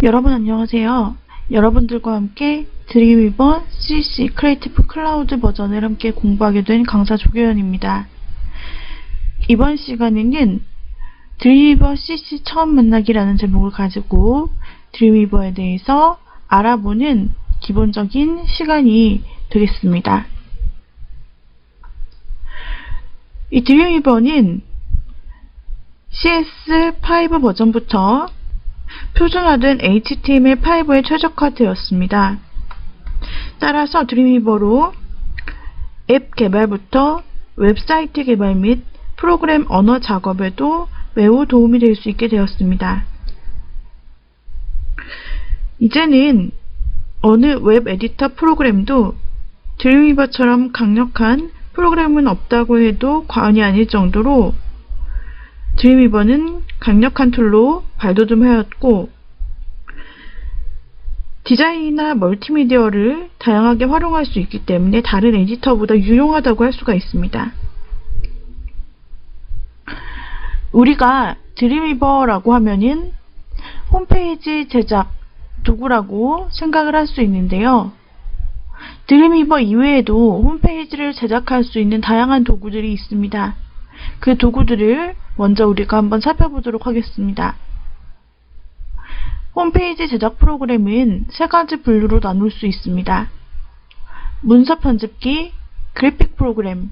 여러분 안녕하세요. 여러분들과 함께 드림위버 CC 크리에이티브 클라우드 버전을 함께 공부하게 된 강사 조교연입니다. 이번 시간에는 드림위버 CC 처음 만나기라는 제목을 가지고 드림위버에 대해서 알아보는 기본적인 시간이 되겠습니다. 이 드림위버는 CS5 버전부터 표준화된 HTML5에 최적화되었습니다. 따라서 드림위버로 앱 개발부터 웹사이트 개발 및 프로그램 언어 작업에도 매우 도움이 될 수 있게 되었습니다. 이제는 어느 웹 에디터 프로그램도 드림위버처럼 강력한 프로그램은 없다고 해도 과언이 아닐 정도로 드림위버는 강력한 툴로 발돋움하였고 디자인이나 멀티미디어를 다양하게 활용할 수 있기 때문에 다른 에디터보다 유용하다고 할 수가 있습니다. 우리가 드림위버라고 하면은 홈페이지 제작 도구라고 생각을 할 수 있는데요. 드림위버 이외에도 홈페이지를 제작할 수 있는 다양한 도구들이 있습니다. 그 도구들을 먼저 우리가 한번 살펴보도록 하겠습니다. 홈페이지 제작 프로그램은 세 가지 분류로 나눌 수 있습니다. 문서 편집기, 그래픽 프로그램,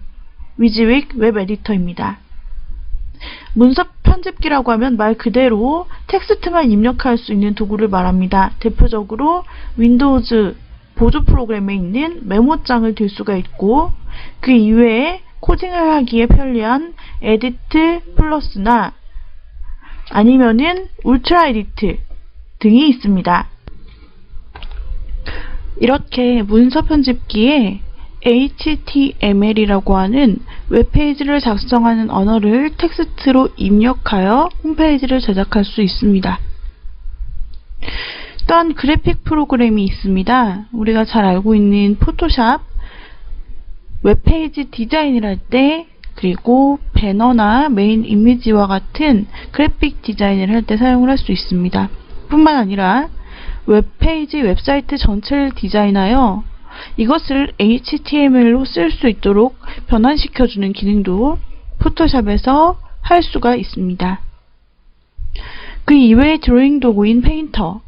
위즈윅 웹 에디터입니다. 문서 편집기라고 하면 말 그대로 텍스트만 입력할 수 있는 도구를 말합니다. 대표적으로 윈도우즈 보조 프로그램에 있는 메모장을 들 수가 있고 그 이외에 코딩을 하기에 편리한 에디트 플러스나 아니면은 울트라 에디트 등이 있습니다. 이렇게 문서 편집기에 HTML이라고 하는 웹페이지를 작성하는 언어를 텍스트로 입력하여 홈페이지를 제작할 수 있습니다. 또한 그래픽 프로그램이 있습니다. 우리가 잘 알고 있는 포토샵, 웹페이지 디자인을 할 때, 그리고 배너나 메인 이미지와 같은 그래픽 디자인을 할 때 사용을 할 수 있습니다. 뿐만 아니라 웹페이지, 웹사이트 전체를 디자인하여 이것을 HTML로 쓸 수 있도록 변환시켜주는 기능도 포토샵에서 할 수가 있습니다. 그 이외의 드로잉 도구인 페인터,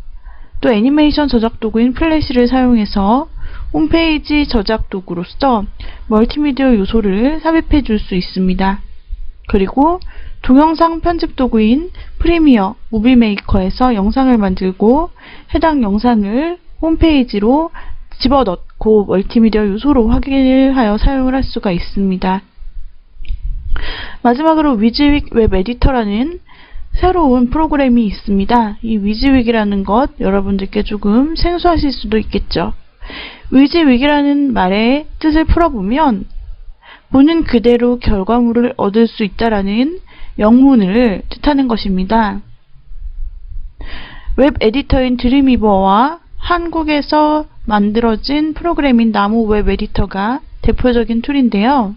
또 애니메이션 저작 도구인 플래시를 사용해서 홈페이지 저작 도구로서 멀티미디어 요소를 삽입해 줄 수 있습니다. 그리고 동영상 편집 도구인 프리미어, 무비메이커에서 영상을 만들고 해당 영상을 홈페이지로 집어넣고 멀티미디어 요소로 확인을 하여 사용을 할 수가 있습니다. 마지막으로 위즈윅 웹 에디터라는 새로운 프로그램이 있습니다. 이 위즈윅이라는 것 여러분들께 조금 생소하실 수도 있겠죠. 위즈윅이라는 말의 뜻을 풀어보면 보는 그대로 결과물을 얻을 수 있다라는 영문을 뜻하는 것입니다. 웹 에디터인 드림위버와 한국에서 만들어진 프로그램인 나무 웹 에디터가 대표적인 툴인데요.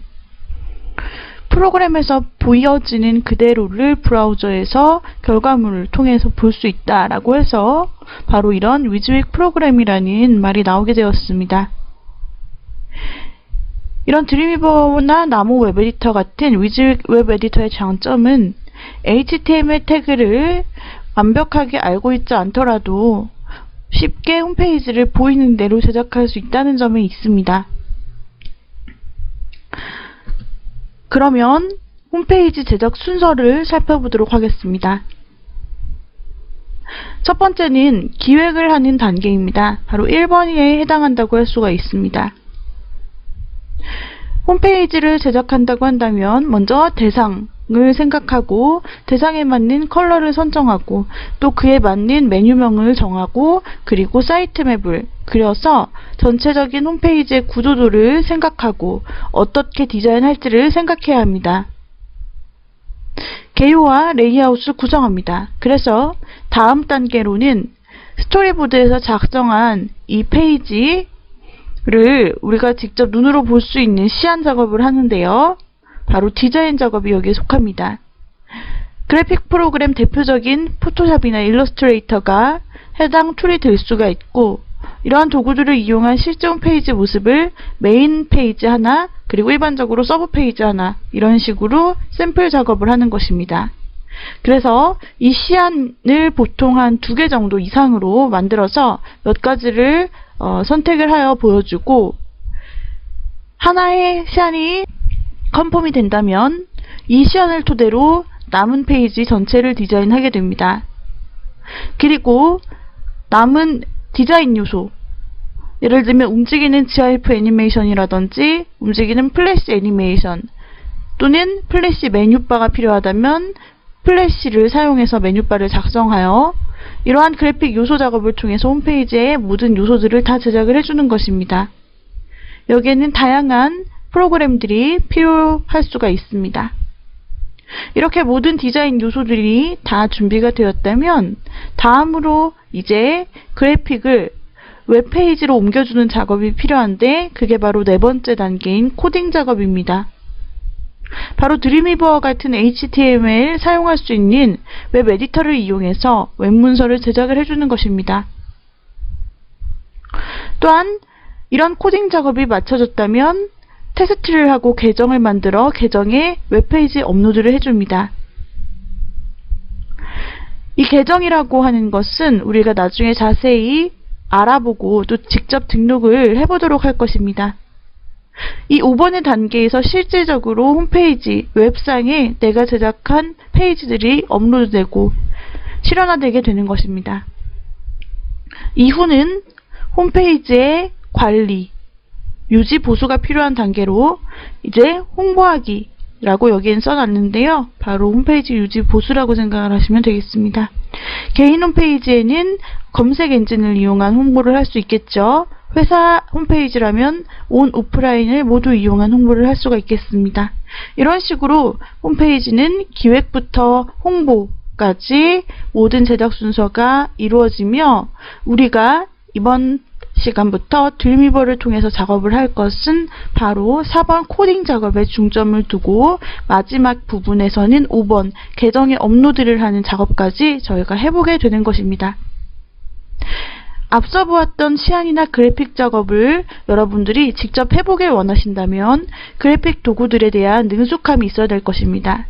프로그램에서 보여지는 그대로를 브라우저에서 결과물을 통해서 볼 수 있다라고 해서 바로 이런 위즈윅 프로그램이라는 말이 나오게 되었습니다. 이런 드림위버나 나무 웹 에디터 같은 위즈윅 웹 에디터의 장점은 HTML 태그를 완벽하게 알고 있지 않더라도 쉽게 홈페이지를 보이는 대로 제작할 수 있다는 점이 있습니다. 그러면 홈페이지 제작 순서를 살펴보도록 하겠습니다. 첫 번째는 기획을 하는 단계입니다. 바로 1번에 해당한다고 할 수가 있습니다. 홈페이지를 제작한다고 한다면 먼저 대상을 생각하고 대상에 맞는 컬러를 선정하고 또 그에 맞는 메뉴명을 정하고 그리고 사이트 맵을 그려서 전체적인 홈페이지의 구조도를 생각하고 어떻게 디자인할지를 생각해야 합니다. 개요와 레이아웃을 구성합니다. 그래서 다음 단계로는 스토리보드에서 작성한 이 페이지를 우리가 직접 눈으로 볼 수 있는 시안 작업을 하는데요. 바로 디자인 작업이 여기에 속합니다. 그래픽 프로그램 대표적인 포토샵이나 일러스트레이터가 해당 툴이 될 수가 있고, 이러한 도구들을 이용한 실제 홈페이지 모습을 메인 페이지 하나, 그리고 일반적으로 서브 페이지 하나, 이런 식으로 샘플 작업을 하는 것입니다. 그래서 이 시안을 보통 한 2개 정도 이상으로 만들어서 몇 가지를 선택을 하여 보여주고, 하나의 시안이 컨펌이 된다면 이 시안을 토대로 남은 페이지 전체를 디자인하게 됩니다. 그리고 남은 디자인 요소, 예를 들면 움직이는 GIF 애니메이션이라든지 움직이는 플래시 애니메이션 또는 플래시 메뉴바가 필요하다면 플래시를 사용해서 메뉴바를 작성하여 이러한 그래픽 요소 작업을 통해서 홈페이지의 모든 요소들을 다 제작을 해주는 것입니다. 여기에는 다양한 프로그램들이 필요할 수가 있습니다. 이렇게 모든 디자인 요소들이 다 준비가 되었다면 다음으로 이제 그래픽을 웹페이지로 옮겨주는 작업이 필요한데, 그게 바로 4번째 단계인 코딩 작업입니다. 바로 드림위버와 같은 HTML 사용할 수 있는 웹 에디터를 이용해서 웹 문서를 제작을 해주는 것입니다. 또한 이런 코딩 작업이 마쳐졌다면 테스트를 하고 계정을 만들어 계정에 웹페이지 업로드를 해줍니다. 이 계정이라고 하는 것은 우리가 나중에 자세히 알아보고 또 직접 등록을 해보도록 할 것입니다. 이 5번의 단계에서 실질적으로 홈페이지, 웹상에 내가 제작한 페이지들이 업로드되고 실현화되게 되는 것입니다. 이후는 홈페이지의 관리, 유지, 보수가 필요한 단계로 이제 홍보하기라고 여기엔 써놨는데요. 바로 홈페이지 유지, 보수라고 생각을 하시면 되겠습니다. 개인 홈페이지에는 검색 엔진을 이용한 홍보를 할 수 있겠죠. 회사 홈페이지라면 온 오프라인을 모두 이용한 홍보를 할 수가 있겠습니다. 이런 식으로 홈페이지는 기획부터 홍보까지 모든 제작 순서가 이루어지며, 우리가 이번 시간부터 드림위버를 통해서 작업을 할 것은 바로 4번 코딩 작업에 중점을 두고, 마지막 부분에서는 5번 계정에 업로드를 하는 작업까지 저희가 해보게 되는 것입니다. 앞서 보았던 시안이나 그래픽 작업을 여러분들이 직접 해보길 원하신다면 그래픽 도구들에 대한 능숙함이 있어야 될 것입니다.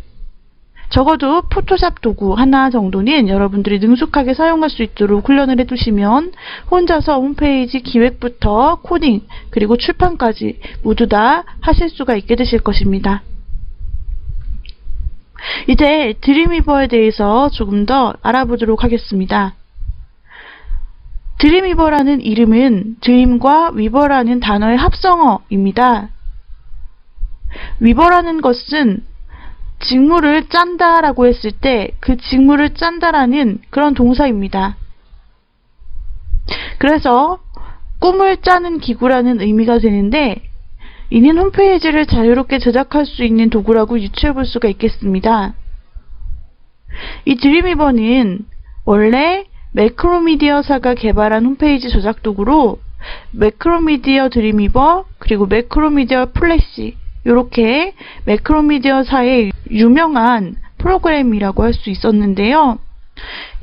적어도 포토샵 도구 하나 정도는 여러분들이 능숙하게 사용할 수 있도록 훈련을 해두시면 혼자서 홈페이지 기획부터 코딩 그리고 출판까지 모두 다 하실 수가 있게 되실 것입니다. 이제 드림위버에 대해서 조금 더 알아보도록 하겠습니다. 드림위버라는 이름은 드림과 위버라는 단어의 합성어입니다. 위버라는 것은 직물을 짠다 라고 했을 때 그 직물을 짠다라는 그런 동사입니다. 그래서 꿈을 짜는 기구라는 의미가 되는데, 이는 홈페이지를 자유롭게 제작할 수 있는 도구라고 유추해 볼 수가 있겠습니다. 이 드림위버는 원래 매크로미디어사가 개발한 홈페이지 저작 도구로 매크로미디어 드림위버 그리고 매크로미디어 플래시, 이렇게 매크로미디어사의 유명한 프로그램이라고 할 수 있었는데요.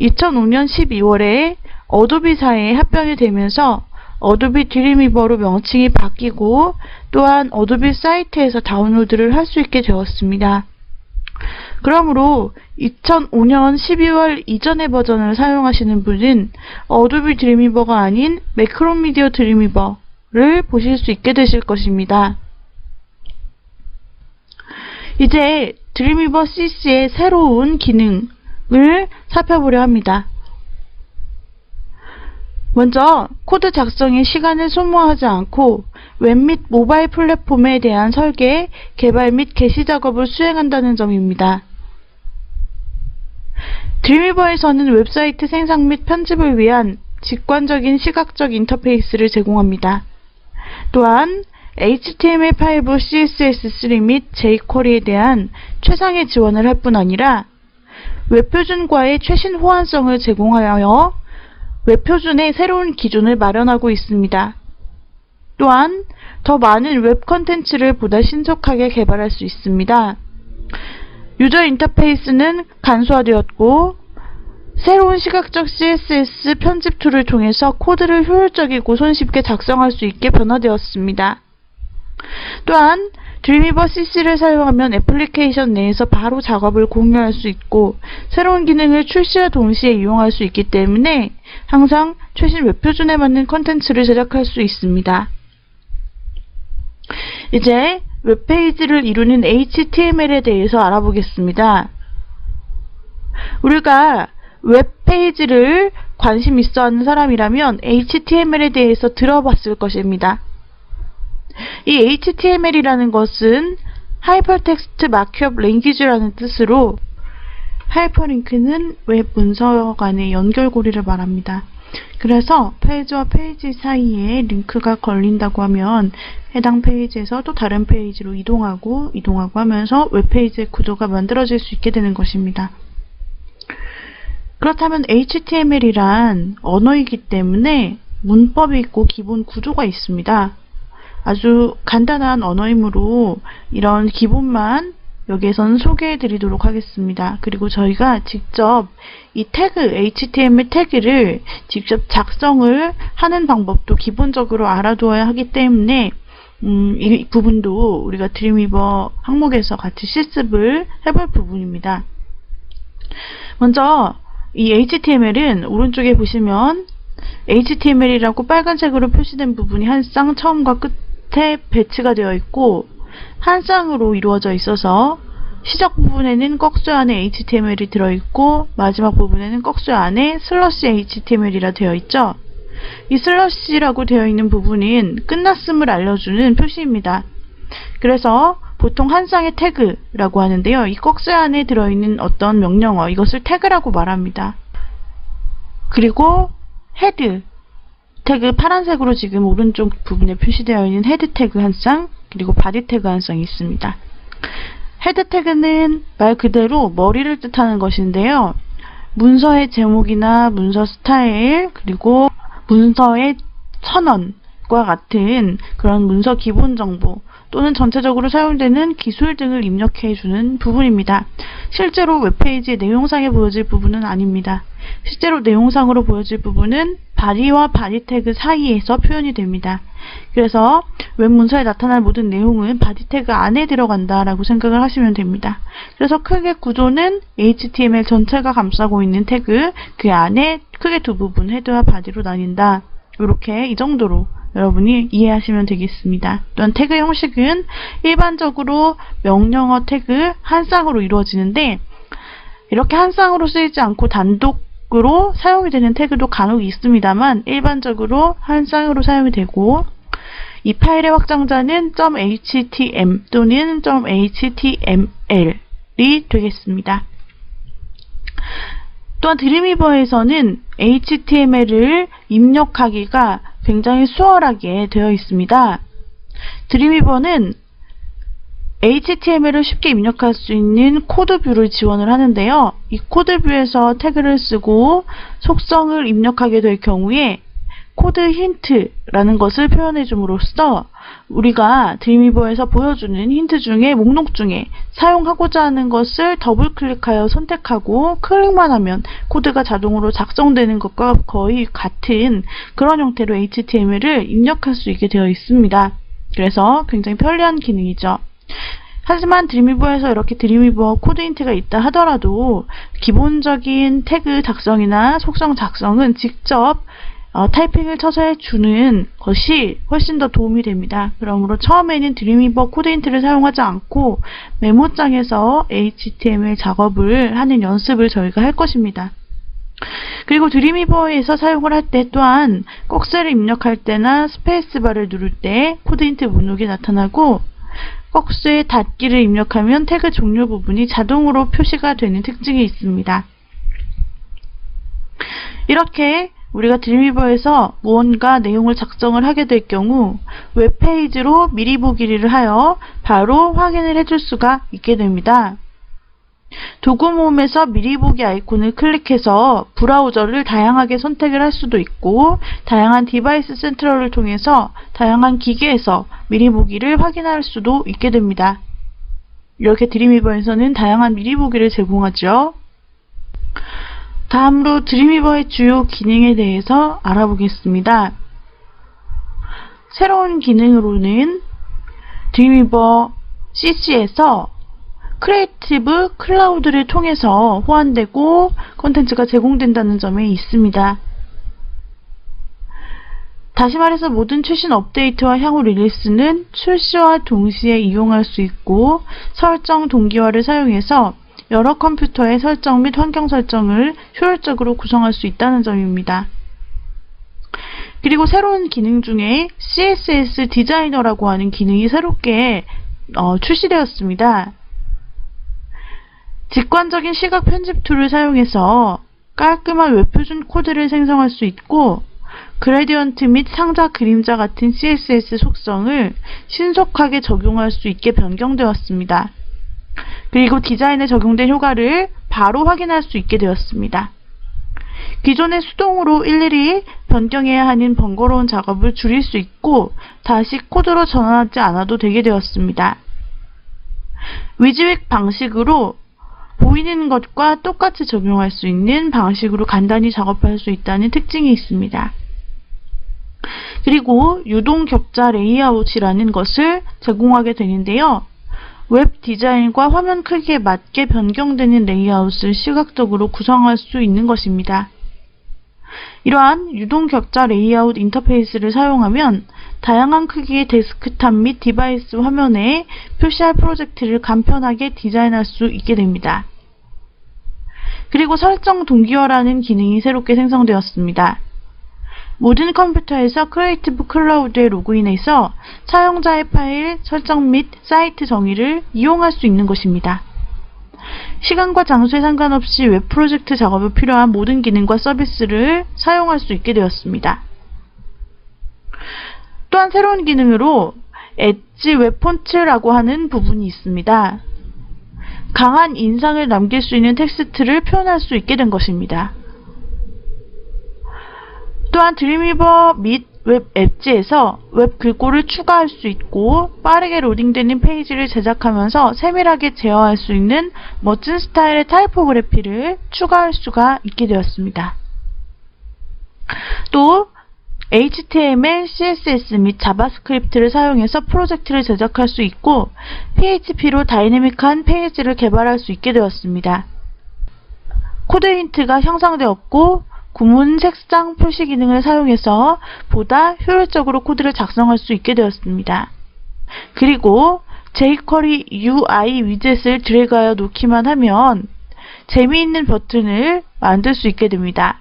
2005년 12월에 어도비사에 합병이 되면서 어도비 드림위버로 명칭이 바뀌고, 또한 어도비 사이트에서 다운로드를 할 수 있게 되었습니다. 그러므로 2005년 12월 이전의 버전을 사용하시는 분은 어도비 드림위버가 아닌 매크로미디어 드림위버를 보실 수 있게 되실 것입니다. 이제 드림위버 CC의 새로운 기능을 살펴보려 합니다. 먼저 코드 작성에 시간을 소모하지 않고 웹 및 모바일 플랫폼에 대한 설계, 개발 및 게시 작업을 수행한다는 점입니다. 드림위버에서는 웹사이트 생성 및 편집을 위한 직관적인 시각적 인터페이스를 제공합니다. 또한 HTML5, CSS3 및 jQuery에 대한 최상의 지원을 할 뿐 아니라 웹표준과의 최신 호환성을 제공하여 웹표준의 새로운 기준을 마련하고 있습니다. 또한 더 많은 웹 컨텐츠를 보다 신속하게 개발할 수 있습니다. 유저 인터페이스는 간소화되었고 새로운 시각적 CSS 편집 툴을 통해서 코드를 효율적이고 손쉽게 작성할 수 있게 변화되었습니다. 또한 드림위버 CC를 사용하면 애플리케이션 내에서 바로 작업을 공유할 수 있고 새로운 기능을 출시와 동시에 이용할 수 있기 때문에 항상 최신 웹표준에 맞는 컨텐츠를 제작할 수 있습니다. 이제 웹페이지를 이루는 HTML에 대해서 알아보겠습니다. 우리가 웹페이지를 관심 있어 하는 사람이라면 HTML에 대해서 들어봤을 것입니다. 이 HTML이라는 것은 하이퍼텍스트 마크업 랭귀지라는 뜻으로 하이퍼링크는 웹 문서 간의 연결고리를 말합니다. 그래서 페이지와 페이지 사이에 링크가 걸린다고 하면 해당 페이지에서 또 다른 페이지로 이동하고 하면서 웹페이지의 구조가 만들어질 수 있게 되는 것입니다. 그렇다면 HTML이란 언어이기 때문에 문법이 있고 기본 구조가 있습니다. 아주 간단한 언어이므로 이런 기본만 여기에서는 소개해 드리도록 하겠습니다. 그리고 저희가 직접 이 태그, HTML 태그를 직접 작성을 하는 방법도 기본적으로 알아두어야 하기 때문에 이 부분도 우리가 드림위버 항목에서 같이 실습을 해볼 부분입니다. 먼저 이 HTML은 오른쪽에 보시면 HTML이라고 빨간색으로 표시된 부분이 한 쌍 처음과 끝에 배치가 되어 있고 한 쌍으로 이루어져 있어서 시작 부분에는 꺽쇠 안에 HTML이 들어있고 마지막 부분에는 꺽쇠 안에 슬러시 HTML이라 되어 있죠. 이 슬러시라고 되어 있는 부분은 끝났음을 알려주는 표시입니다. 그래서 보통 한 쌍의 태그라고 하는데요. 이 꺽쇠 안에 들어있는 어떤 명령어, 이것을 태그라고 말합니다. 그리고 헤드 태그, 파란색으로 지금 오른쪽 부분에 표시되어 있는 헤드 태그 한 쌍, 그리고 바디 태그 한 쌍이 있습니다. 헤드 태그는 말 그대로 머리를 뜻하는 것인데요. 문서의 제목이나 문서 스타일, 그리고 문서의 선언과 같은 그런 문서 기본 정보 또는 전체적으로 사용되는 기술 등을 입력해주는 부분입니다. 실제로 웹페이지의 내용상에 보여질 부분은 아닙니다. 실제로 내용상으로 보여질 부분은 바디와 바디 태그 사이에서 표현이 됩니다. 그래서 웹 문서에 나타날 모든 내용은 바디 태그 안에 들어간다라고 생각을 하시면 됩니다. 그래서 크게 구조는 HTML 전체가 감싸고 있는 태그, 그 안에 크게 두 부분, 헤드와 바디로 나뉜다. 이렇게 이 정도로 여러분이 이해하시면 되겠습니다. 또한 태그 형식은 일반적으로 명령어 태그 한 쌍으로 이루어지는데 이렇게 한 쌍으로 쓰이지 않고 단독으로 사용이 되는 태그도 간혹 있습니다만 일반적으로 한 쌍으로 사용이 되고 이 파일의 확장자는 .htm 또는 .html이 되겠습니다. 또한 드림위버에서는 HTML을 입력하기가 굉장히 수월하게 되어 있습니다. 드림위버는 HTML을 쉽게 입력할 수 있는 코드뷰를 지원을 하는데요. 이 코드뷰에서 태그를 쓰고 속성을 입력하게 될 경우에 코드 힌트라는 것을 표현해 줌으로써 우리가 드림위버에서 보여주는 힌트 중에 목록 중에 사용하고자 하는 것을 더블 클릭하여 선택하고 클릭만 하면 코드가 자동으로 작성되는 것과 거의 같은 그런 형태로 HTML을 입력할 수 있게 되어 있습니다. 그래서 굉장히 편리한 기능이죠. 하지만 드림위버에서 이렇게 드림위버 코드 힌트가 있다 하더라도 기본적인 태그 작성이나 속성 작성은 직접 타이핑을 쳐서 해주는 것이 훨씬 더 도움이 됩니다. 그러므로 처음에는 드림위버 코드 힌트를 사용하지 않고 메모장에서 HTML 작업을 하는 연습을 저희가 할 것입니다. 그리고 드림위버에서 사용을 할 때 또한 꺽쇠를 입력할 때나 스페이스바를 누를 때 코드 힌트 목록이 나타나고 꺽쇠 닫기를 입력하면 태그 종료 부분이 자동으로 표시가 되는 특징이 있습니다. 이렇게 우리가 드림위버에서 무언가 내용을 작성을 하게 될 경우 웹페이지로 미리 보기를 하여 바로 확인을 해줄 수가 있게 됩니다. 도구 모음에서 미리 보기 아이콘을 클릭해서 브라우저를 다양하게 선택을 할 수도 있고 다양한 디바이스 센트럴을 통해서 다양한 기기에서 미리 보기를 확인할 수도 있게 됩니다. 이렇게 드림위버에서는 다양한 미리 보기를 제공하죠. 다음으로 드림위버의 주요 기능에 대해서 알아보겠습니다. 새로운 기능으로는 드림위버 CC에서 크리에이티브 클라우드를 통해서 호환되고 콘텐츠가 제공된다는 점에 있습니다. 다시 말해서 모든 최신 업데이트와 향후 릴리스는 출시와 동시에 이용할 수 있고 설정 동기화를 사용해서 여러 컴퓨터의 설정 및 환경 설정을 효율적으로 구성할 수 있다는 점입니다. 그리고 새로운 기능 중에 CSS 디자이너라고 하는 기능이 새롭게 출시되었습니다. 직관적인 시각 편집 툴을 사용해서 깔끔한 웹표준 코드를 생성할 수 있고 그레디언트 및 상자 그림자 같은 CSS 속성을 신속하게 적용할 수 있게 변경되었습니다. 그리고 디자인에 적용된 효과를 바로 확인할 수 있게 되었습니다. 기존에 수동으로 일일이 변경해야 하는 번거로운 작업을 줄일 수 있고 다시 코드로 전환하지 않아도 되게 되었습니다. 위즈윅 방식으로 보이는 것과 똑같이 적용할 수 있는 방식으로 간단히 작업할 수 있다는 특징이 있습니다. 그리고 유동 격자 레이아웃이라는 것을 제공하게 되는데요. 웹 디자인과 화면 크기에 맞게 변경되는 레이아웃을 시각적으로 구성할 수 있는 것입니다. 이러한 유동 격자 레이아웃 인터페이스를 사용하면 다양한 크기의 데스크탑 및 디바이스 화면에 표시할 프로젝트를 간편하게 디자인할 수 있게 됩니다. 그리고 설정 동기화라는 기능이 새롭게 생성되었습니다. 모든 컴퓨터에서 크리에이티브 클라우드에 로그인해서 사용자의 파일 설정 및 사이트 정의를 이용할 수 있는 것입니다. 시간과 장소에 상관없이 웹 프로젝트 작업에 필요한 모든 기능과 서비스를 사용할 수 있게 되었습니다. 또한 새로운 기능으로 엣지 웹 폰트라고 하는 부분이 있습니다. 강한 인상을 남길 수 있는 텍스트를 표현할 수 있게 된 것입니다. 또한 드림위버 및 웹 앱지에서 웹 글꼴을 추가할 수 있고 빠르게 로딩되는 페이지를 제작하면서 세밀하게 제어할 수 있는 멋진 스타일의 타이포그래피를 추가할 수가 있게 되었습니다. 또 HTML, CSS 및 자바스크립트를 사용해서 프로젝트를 제작할 수 있고 PHP로 다이내믹한 페이지를 개발할 수 있게 되었습니다. 코드 힌트가 형성되었고 구문 색상 표시 기능을 사용해서 보다 효율적으로 코드를 작성할 수 있게 되었습니다. 그리고 jQuery UI 위젯을 드래그하여 놓기만 하면 재미있는 버튼을 만들 수 있게 됩니다.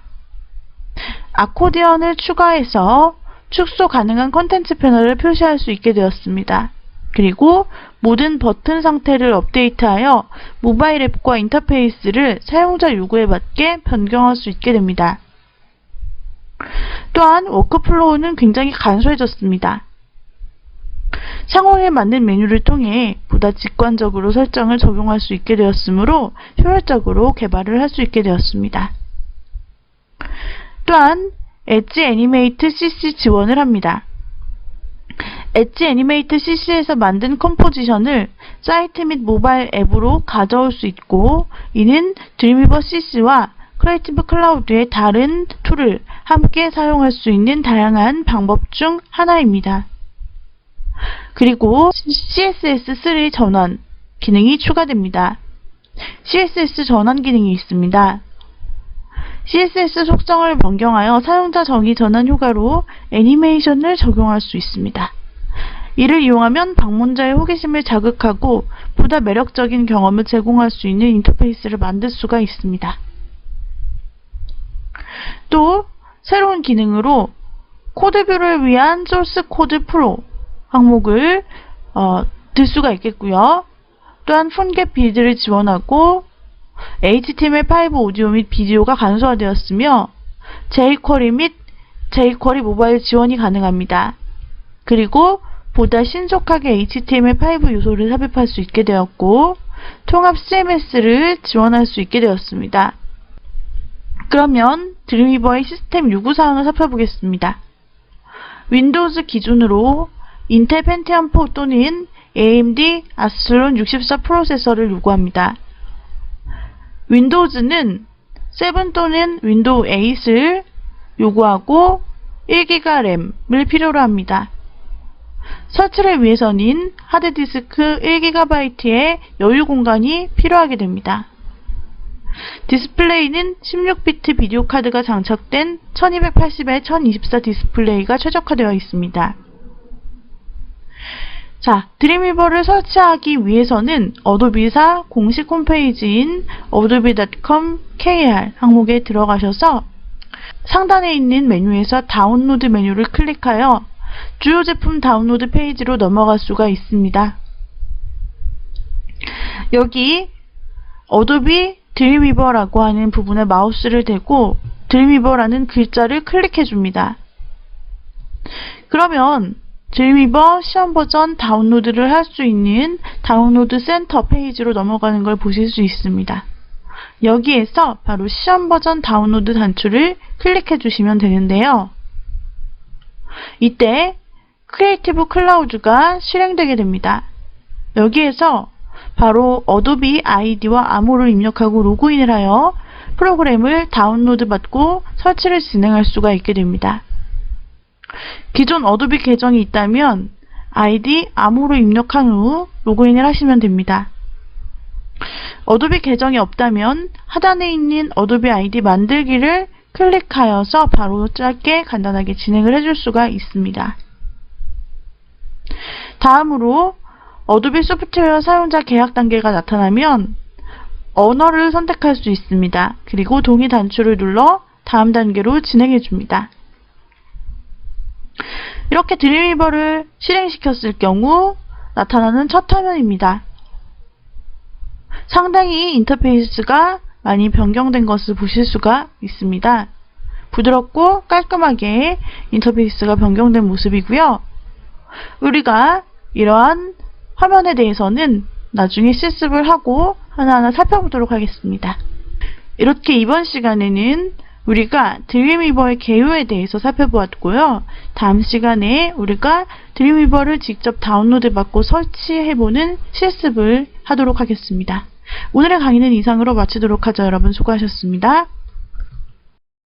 아코디언을 추가해서 축소 가능한 컨텐츠 패널을 표시할 수 있게 되었습니다. 그리고 모든 버튼 상태를 업데이트하여 모바일 앱과 인터페이스를 사용자 요구에 맞게 변경할 수 있게 됩니다. 또한 워크플로우는 굉장히 간소해졌습니다. 상호에 맞는 메뉴를 통해 보다 직관적으로 설정을 적용할 수 있게 되었으므로 효율적으로 개발을 할 수 있게 되었습니다. 또한 엣지 애니메이트 CC 지원을 합니다. 엣지 애니메이트 CC에서 만든 컴포지션을 사이트 및 모바일 앱으로 가져올 수 있고 이는 드림위버 CC와 크리에이티브 클라우드의 다른 툴을 함께 사용할 수 있는 다양한 방법 중 하나입니다. 그리고 CSS3 전환 기능이 추가됩니다. CSS 전환 기능이 있습니다. CSS 속성을 변경하여 사용자 정의 전환 효과로 애니메이션을 적용할 수 있습니다. 이를 이용하면 방문자의 호기심을 자극하고 보다 매력적인 경험을 제공할 수 있는 인터페이스를 만들 수가 있습니다. 또 새로운 기능으로 코드뷰를 위한 소스 코드 프로 항목을 들 수가 있겠고요. 또한 폰갭 빌드를 지원하고 HTML5 오디오 및 비디오가 간소화되었으며 jQuery 및 jQuery 모바일 지원이 가능합니다. 그리고 보다 신속하게 HTML5 요소를 삽입할 수 있게 되었고 통합 CMS를 지원할 수 있게 되었습니다. 그러면 드림위버의 시스템 요구사항을 살펴보겠습니다. 윈도우즈 기준으로 인텔 펜티엄 4 또는 AMD Athlon 64 프로세서를 요구합니다. 윈도우즈는 7 또는 윈도우 8을 요구하고 1기가 램을 필요로 합니다. 설치를 위해서는 하드디스크 1GB의 여유 공간이 필요하게 됩니다. 디스플레이는 16비트 비디오 카드가 장착된 1280x1024 디스플레이가 최적화되어 있습니다. 자, 드림위버를 설치하기 위해서는 어도비사 공식 홈페이지인 adobe.com/kr 항목에 들어가셔서 상단에 있는 메뉴에서 다운로드 메뉴를 클릭하여 주요 제품 다운로드 페이지로 넘어갈 수가 있습니다. 여기 어도비 드림위버라고 하는 부분에 마우스를 대고 드림위버라는 글자를 클릭해 줍니다. 그러면 드림위버 시험 버전 다운로드를 할 수 있는 다운로드 센터 페이지로 넘어가는 걸 보실 수 있습니다. 여기에서 바로 시험 버전 다운로드 단추를 클릭해 주시면 되는데요. 이때 크리에이티브 클라우드가 실행되게 됩니다. 여기에서 바로 어도비 아이디와 암호를 입력하고 로그인을 하여 프로그램을 다운로드 받고 설치를 진행할 수가 있게 됩니다. 기존 어도비 계정이 있다면 아이디, 암호로 입력한 후 로그인을 하시면 됩니다. 어도비 계정이 없다면 하단에 있는 어도비 아이디 만들기를 클릭하여서 바로 짧게 간단하게 진행을 해줄 수가 있습니다. 다음으로 어도비 소프트웨어 사용자 계약 단계가 나타나면 언어를 선택할 수 있습니다. 그리고 동의 단추를 눌러 다음 단계로 진행해 줍니다. 이렇게 드림위버를 실행시켰을 경우 나타나는 첫 화면입니다. 상당히 인터페이스가 많이 변경된 것을 보실 수가 있습니다. 부드럽고 깔끔하게 인터페이스가 변경된 모습이고요. 우리가 이러한 화면에 대해서는 나중에 실습을 하고 하나하나 살펴보도록 하겠습니다. 이렇게 이번 시간에는 우리가 드림위버의 개요에 대해서 살펴보았고요. 다음 시간에 우리가 드림위버를 직접 다운로드 받고 설치해보는 실습을 하도록 하겠습니다. 오늘의 강의는 이상으로 마치도록 하죠. 여러분 수고하셨습니다.